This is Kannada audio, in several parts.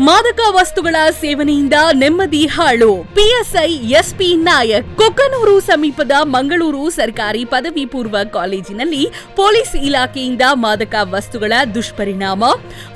ಮಾದಕ ವಸ್ತುಗಳ ಸೇವನೆಯಿಂದ ನೆಮ್ಮದಿ ಹಾಳು. PSI SP Nayak. ಕೊಕ್ಕನೂರು ಸಮೀಪದ ಮಂಗಳೂರು ಸರ್ಕಾರಿ ಪದವಿ ಪೂರ್ವ ಕಾಲೇಜಿನಲ್ಲಿ ಪೊಲೀಸ್ ಇಲಾಖೆಯಿಂದ ಮಾದಕ ವಸ್ತುಗಳ ದುಷ್ಪರಿಣಾಮ,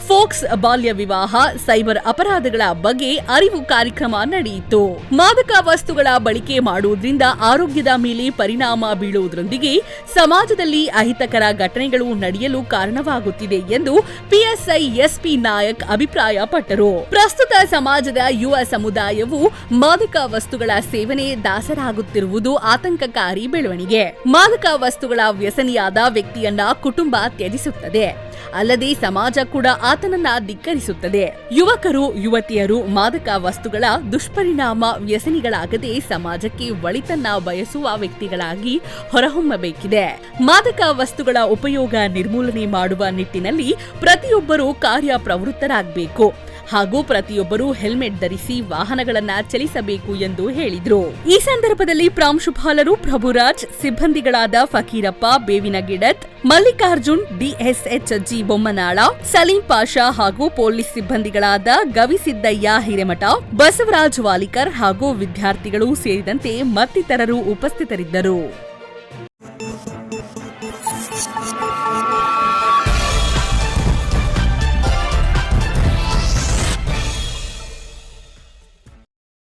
ಫೋಕ್ಸ್ ಬಾಲ್ಯ ವಿವಾಹ, ಸೈಬರ್ ಅಪರಾಧಗಳ ಬಗ್ಗೆ ಅರಿವು ಕಾರ್ಯಕ್ರಮ ನಡೆಯಿತು. ಮಾದಕ ವಸ್ತುಗಳ ಬಳಕೆ ಮಾಡುವುದರಿಂದ ಆರೋಗ್ಯದ ಮೇಲೆ ಪರಿಣಾಮ ಬೀಳುವುದರೊಂದಿಗೆ ಸಮಾಜದಲ್ಲಿ ಅಹಿತಕರ ಘಟನೆಗಳು ನಡೆಯಲು ಕಾರಣವಾಗುತ್ತಿದೆ ಎಂದು ಪಿಎಸ್ಐ ಎಸ್ಪಿ ನಾಯಕ್ ಅಭಿಪ್ರಾಯಪಟ್ಟರು. ಪ್ರಸ್ತುತ ಸಮಾಜದ ಯುವ ಸಮುದಾಯವು ಮಾದಕ ವಸ್ತುಗಳ ಸೇವನೆ ದಾಸರಾಗುತ್ತಿರುವುದು ಆತಂಕಕಾರಿ ಬೆಳವಣಿಗೆ. ಮಾದಕ ವಸ್ತುಗಳ ವ್ಯಸನಿಯಾದ ವ್ಯಕ್ತಿಯನ್ನ ಕುಟುಂಬ ತ್ಯಜಿಸುತ್ತದೆ, ಅಲ್ಲದೆ ಸಮಾಜ ಕೂಡ ಆತನನ್ನ ಧಿಕ್ಕರಿಸುತ್ತದೆ. ಯುವಕರು ಯುವತಿಯರು ಮಾದಕ ವಸ್ತುಗಳ ದುಷ್ಪರಿಣಾಮ ವ್ಯಸನಿಗಳಾಗದೆ ಸಮಾಜಕ್ಕೆ ಒಳಿತನ್ನ ಬಯಸುವ ವ್ಯಕ್ತಿಗಳಾಗಿ ಹೊರಹೊಮ್ಮಬೇಕಿದೆ. ಮಾದಕ ವಸ್ತುಗಳ ಉಪಯೋಗ ನಿರ್ಮೂಲನೆ ಮಾಡುವ ನಿಟ್ಟಿನಲ್ಲಿ ಪ್ರತಿಯೊಬ್ಬರೂ ಕಾರ್ಯಪ್ರವೃತ್ತರಾಗಬೇಕು ಹಾಗೂ ಪ್ರತಿಯೊಬ್ಬರೂ ಹೆಲ್ಮೆಟ್ ಧರಿಸಿ ವಾಹನಗಳನ್ನ ಚಲಿಸಬೇಕು ಎಂದು ಹೇಳಿದರು. ಈ ಸಂದರ್ಭದಲ್ಲಿ ಪ್ರಾಂಶುಪಾಲರು ಪ್ರಭುರಾಜ್, ಸಿಬ್ಬಂದಿಗಳಾದ ಫಕೀರಪ್ಪ ಬೇವಿನಗಿಡತ್, ಮಲ್ಲಿಕಾರ್ಜುನ್, ಡಿಎಸ್ಎಚ್ಜಿ ಬೊಮ್ಮನಾಳ, ಸಲೀಂ ಪಾಷಾ ಹಾಗೂ ಪೊಲೀಸ್ ಸಿಬ್ಬಂದಿಗಳಾದ ಗವಿಸಿದ್ದಯ್ಯ ಹಿರೇಮಠ, ಬಸವರಾಜ್ ವಾಲಿಕರ್ ಹಾಗೂ ವಿದ್ಯಾರ್ಥಿಗಳು ಸೇರಿದಂತೆ ಮತ್ತಿತರರು ಉಪಸ್ಥಿತರಿದ್ದರು.